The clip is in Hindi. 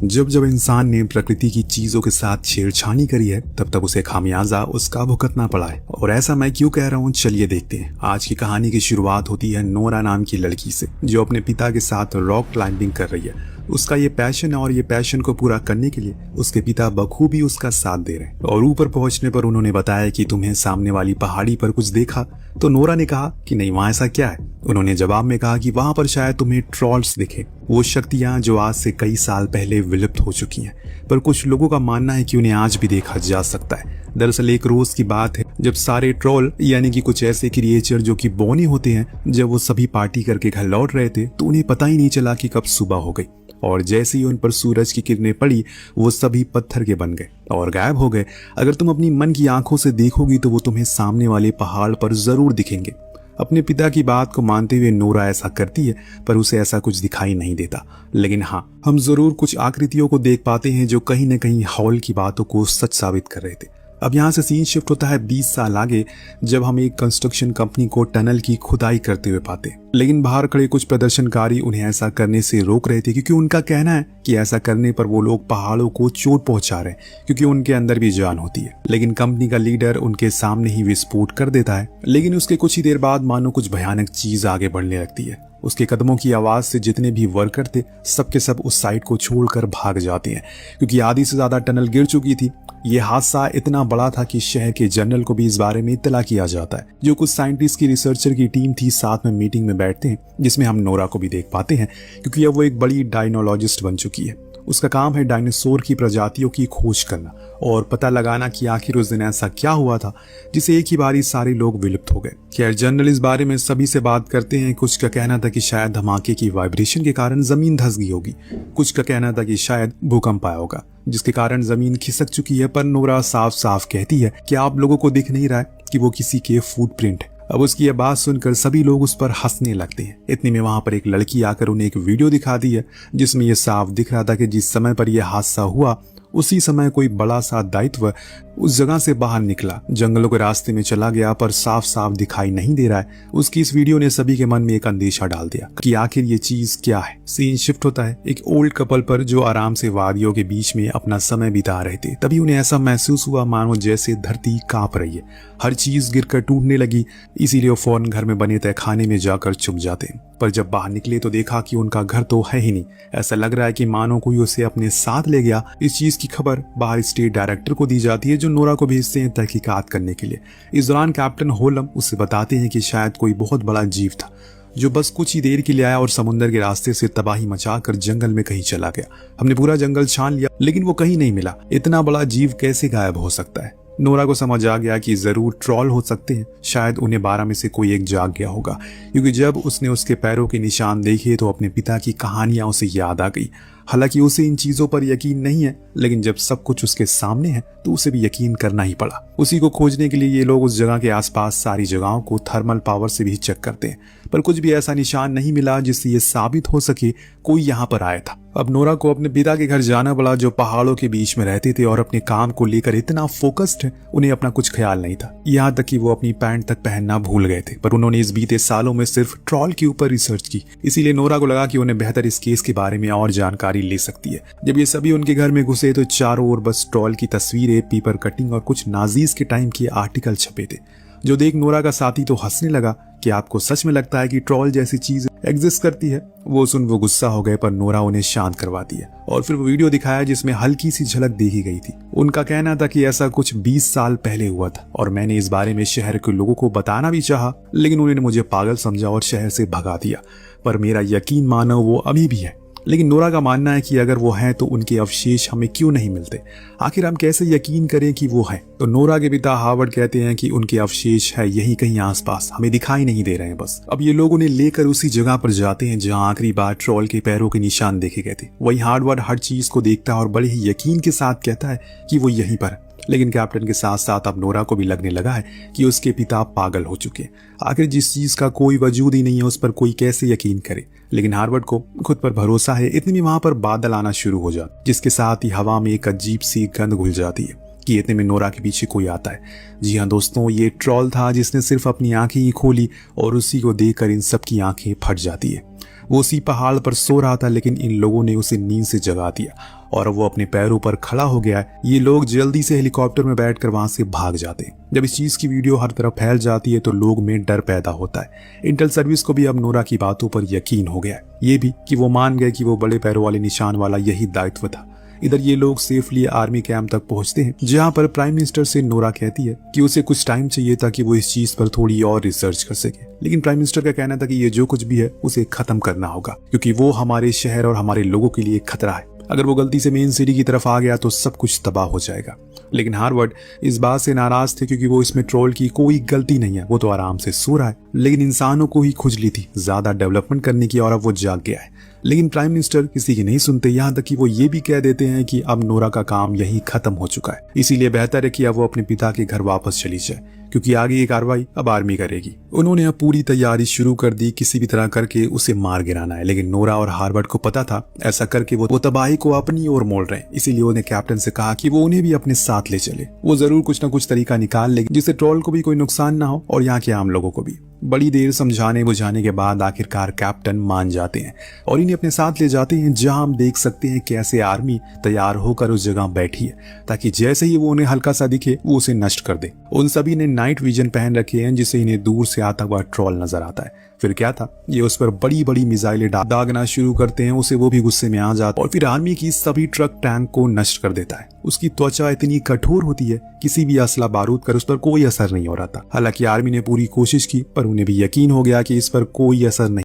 जब जब इंसान ने प्रकृति की चीजों के साथ छेड़छानी करी है तब तब उसे खामियाजा उसका भुगतना पड़ा है। और ऐसा मैं क्यों कह रहा हूँ, चलिए देखते हैं। आज की कहानी की शुरुआत होती है नोरा नाम की लड़की से, जो अपने पिता के साथ रॉक क्लाइंबिंग कर रही है। उसका ये पैशन है और ये पैशन को पूरा करने के लिए उसके पिता बखूबी उसका साथ दे रहे हैं। और ऊपर पहुंचने पर उन्होंने बताया कि तुम्हें सामने वाली पहाड़ी पर कुछ देखा? तो नोरा ने कहा कि नहीं, वहां ऐसा क्या है? उन्होंने जवाब में कहा कि वहां पर शायद तुम्हें ट्रॉल्स दिखे, वो शक्तियां जो आज से कई साल पहले विलुप्त हो चुकी हैं, पर कुछ लोगों का मानना है कि उन्हें आज भी देखा जा सकता है। दरअसल एक रोज की बात है जब सारे ट्रोल यानी कि कुछ ऐसे क्रिएचर जो कि बौने होते हैं, जब वो सभी पार्टी करके घर लौट रहे थे तो उन्हें पता ही नहीं चला कि कब सुबह हो गई। और जैसे ही उन पर सूरज की किरणें पड़ी वो सभी पत्थर के बन गए और गायब हो गए। अगर तुम अपनी मन की आंखों से देखोगी तो वो तुम्हें सामने वाले पहाड़ पर जरूर दिखेंगे। अपने पिता की बात को मानते हुए नोरा ऐसा करती है, पर उसे ऐसा कुछ दिखाई नहीं देता। लेकिन हाँ, हम जरूर कुछ आकृतियों को देख पाते हैं जो कहीं न कहीं हॉल की बातों को सच साबित कर रहे थे। अब यहाँ से सीन शिफ्ट होता है 20 साल आगे, जब हम एक कंस्ट्रक्शन कंपनी को टनल की खुदाई करते हुए पाते। लेकिन बाहर खड़े कुछ प्रदर्शनकारी उन्हें ऐसा करने से रोक रहे थे, क्योंकि उनका कहना है कि ऐसा करने पर वो लोग पहाड़ों को चोट पहुंचा रहे हैं, क्योंकि उनके अंदर भी जान होती है। लेकिन कंपनी का लीडर उनके सामने ही विस्फोट कर देता है। लेकिन उसके कुछ ही देर बाद मानो कुछ भयानक चीज आगे बढ़ने लगती है। उसके कदमों की आवाज से जितने भी वर्कर थे सबके सब उस साइड को छोड़कर भाग जाते हैं, क्योंकि आधी से ज्यादा टनल गिर चुकी थी। ये हादसा इतना बड़ा था कि शहर के जनरल को भी इस बारे में इत्तला किया जाता है। जो कुछ साइंटिस्ट की रिसर्चर की टीम थी साथ में मीटिंग में बैठते हैं, जिसमें हम नोरा को भी देख पाते हैं, क्योंकि अब वो एक बड़ी डायनोलॉजिस्ट बन चुकी है। उसका काम है डायनासोर की प्रजातियों की खोज करना और पता लगाना कि आखिर उस दिन ऐसा क्या हुआ था जिसे एक ही बारी सारे लोग विलुप्त हो गए। खैर, जनरल इस बारे में सभी से बात करते हैं। कुछ का कहना था कि शायद धमाके की वाइब्रेशन के कारण जमीन धंस गई होगी, कुछ का कहना था कि शायद भूकंप आया होगा जिसके कारण जमीन खिसक चुकी है। पर नोरा साफ साफ कहती है कि आप लोगों को दिख नहीं रहा है कि वो किसी के फुटप्रिंट है। अब उसकी यह बात सुनकर सभी लोग उस पर हंसने लगते हैं। इतने में वहां पर एक लड़की आकर उन्हें एक वीडियो दिखाती है, जिसमें यह साफ दिख रहा था कि जिस समय पर यह हादसा हुआ उसी समय कोई बड़ा सा दायित्व उस जगह से बाहर निकला, जंगलों के रास्ते में चला गया, पर साफ साफ दिखाई नहीं दे रहा है। उसकी इस वीडियो ने सभी के मन में एक अंदेशा डाल दिया कि आखिर ये चीज क्या है। सीन शिफ्ट होता है एक ओल्ड कपल पर, जो आराम से वादियों के बीच में अपना समय बिता रहे थे। तभी उन्हें ऐसा महसूस हुआ मानो जैसे धरती कांप रही है, हर चीज गिरकर टूटने लगी। इसीलिए वो फौरन घर में बने तय खाने में जाकर छुप जाते हैं। पर जब बाहर निकले तो देखा कि उनका घर तो है ही नहीं। ऐसा लग रहा है कि मानो कोई उसे अपने साथ ले गया। इस चीज की खबर बाहर स्टेट डायरेक्टर को दी जाती है, जो नोरा को भेजते हैं तहकीकात करने के लिए। इस दौरान कैप्टन होलम उसे बताते हैं कि शायद कोई बहुत बड़ा जीव था जो बस कुछ ही देर के लिए आया और समुद्र के रास्ते से तबाही मचाकर जंगल में कहीं चला गया। हमने पूरा जंगल छान लिया लेकिन वो कहीं नहीं मिला। इतना बड़ा जीव कैसे गायब हो सकता है? नोरा को समझ आ गया कि जरूर ट्रॉल हो सकते हैं। शायद उन्हें 12 में से कोई एक जाग गया होगा, क्योंकि जब उसने उसके पैरों के निशान देखे तो अपने पिता की कहानियां उसे याद आ गई। हालांकि उसे इन चीजों पर यकीन नहीं है, लेकिन जब सब कुछ उसके सामने है तो उसे भी यकीन करना ही पड़ा। उसी को खोजने के लिए ये लोग उस जगह के आसपास सारी जगहों को थर्मल पावर से भी चेक करते हैं, पर कुछ भी ऐसा निशान नहीं मिला जिससे ये साबित हो सके कोई यहाँ पर आया था। अब नोरा को अपने पिता के घर जाना पड़ा, जो पहाड़ों के बीच में रहते थे और अपने काम को लेकर इतना फोकस्ड है उन्हें अपना कुछ ख्याल नहीं था। यहाँ तक कि वो अपनी पैंट तक पहनना भूल गए थे। पर उन्होंने इस बीते सालों में सिर्फ ट्रॉल के ऊपर रिसर्च की, इसीलिए नोरा को लगा कि उन्हें बेहतर इस केस के बारे में और जानकारी ले सकती है। जब ये सभी उनके घर में घुसे तो चारों ओर बस ट्रॉल की तस्वीरें, पेपर कटिंग और कुछ नाजीज के टाइम के आर्टिकल छपे थे, जो देख नोरा का साथी तो हंसने लगा कि आपको सच में लगता है कि ट्रॉल जैसी चीज एग्जिस्ट करती है? वो सुन वो गुस्सा हो गए, पर नोरा उन्हें शांत करवा दिया और फिर वो वीडियो दिखाया जिसमें हल्की सी झलक देखी गई थी। उनका कहना था कि ऐसा कुछ 20 साल पहले हुआ था और मैंने इस बारे में शहर के लोगों को बताना भी चाहा, लेकिन उन्होंने मुझे पागल समझा और शहर से भगा दिया। पर मेरा यकीन मानो वो अभी भी है। लेकिन नोरा का मानना है कि अगर वो हैं तो उनके अवशेष हमें क्यों नहीं मिलते? आखिर हम कैसे यकीन करें कि वो है? तो नोरा के पिता हार्वर्ड कहते हैं कि उनके अवशेष है यही कहीं आसपास, हमें दिखाई नहीं दे रहे हैं बस। अब ये लोग उन्हें लेकर उसी जगह पर जाते हैं जहां आखिरी बार ट्रॉल के पैरों के निशान देखे गए थे। वही हार्वर्ड हर चीज को देखता है और बड़े ही यकीन के साथ कहता है कि वो यहीं पर है। लेकिन कैप्टन के साथ साथ अब नोरा को भी लगने लगा है कि उसके पिता पागल हो चुके हैं। आखिर जिस चीज का कोई वजूद ही नहीं है उस पर कोई कैसे यकीन करे? लेकिन हार्वर्ड को खुद पर भरोसा है। इतने में वहां पर बादल आना शुरू हो जाते, जिसके साथ ही हवा में एक अजीब सी गंध घुल जाती है कि इतने में नोरा के पीछे कोई आता है। जी हाँ दोस्तों, ये ट्रॉल था जिसने सिर्फ अपनी आंखें ही खोली और उसी को देखकर इन सब की आंखें फट जाती है। वो उसी पहाड़ पर सो रहा था, लेकिन इन लोगों ने उसे नींद से जगा दिया और वो अपने पैरों पर खड़ा हो गया है। ये लोग जल्दी से हेलीकॉप्टर में बैठकर वहां से भाग जाते हैं। जब इस चीज की वीडियो हर तरफ फैल जाती है तो लोग में डर पैदा होता है। इंटेल सर्विस को भी अब नोरा की बातों पर यकीन हो गया है, ये भी कि वो मान गए कि वो बड़े पैरों वाले निशान वाला यही दायित्व था। इधर ये लोग सेफली आर्मी कैंप तक पहुंचते हैं, जहां पर प्राइम मिनिस्टर से नोरा कहती है कि उसे कुछ टाइम चाहिए था कि वो इस चीज पर थोड़ी और रिसर्च कर सके। लेकिन प्राइम मिनिस्टर का कहना था कि ये जो कुछ भी है उसे खत्म करना होगा, क्योंकि वो हमारे शहर और हमारे लोगों के लिए खतरा है। अगर वो गलती से मेन सिटी की तरफ आ गया तो सब कुछ तबाह हो जाएगा। लेकिन हार्वर्ड इस बात से नाराज थे, क्योंकि वो इसमें ट्रोल की कोई गलती नहीं है, वो तो आराम से सो रहा है। लेकिन इंसानों को ही खुजली थी ज्यादा डेवलपमेंट करने की, और अब वो जाग गया है। लेकिन प्राइम मिनिस्टर किसी की नहीं सुनते, यहाँ तक कि वो ये भी कह देते हैं कि अब नोरा का काम यही खत्म हो चुका है, इसीलिए बेहतर है कि अब वो अपने पिता के घर वापस चली जाए, क्योंकि आगे की कार्रवाई अब आर्मी करेगी। उन्होंने अब पूरी तैयारी शुरू कर दी, किसी भी तरह करके उसे मार गिराना है। लेकिन नोरा और हार्वर्ड को पता था ऐसा करके वो तबाही को अपनी ओर मोड़ रहे हैं, इसीलिए उन्हें कैप्टन से कहा कि वो उन्हें भी अपने साथ ले चले। वो जरूर कुछ न कुछ तरीका निकाल लेगी जिससे ट्रोल को भी कोई नुकसान ना हो और यहाँ के आम लोगों को भी। बड़ी देर समझाने बुझाने के बाद आखिरकार कैप्टन मान जाते हैं और इन्हें अपने साथ ले जाते हैं, जहां हम देख सकते हैं कैसे आर्मी तैयार होकर उस जगह बैठी है, ताकि जैसे ही वो उन्हें हल्का सा दिखे वो उसे नष्ट कर दे। उन सभी ने नाइट विजन पहन रखे हैं, जिससे इन्हें दूर से आता हुआ ट्रोल नजर आता है। फिर क्या था, ये उस पर बड़ी बड़ी मिसाइलें दागना शुरू करते हैं उसे, वो भी गुस्से में आ जाता है और फिर आर्मी की सभी ट्रक टैंक को नष्ट कर देता है। उसकी त्वचा इतनी कठोर होती है, किसी भी असला बारूद कर उस पर कोई असर नहीं हो रहा था। हालांकि आर्मी ने पूरी कोशिश की, पर उन्हें भी यकीन हो गया कि इस पर कोई असर नहीं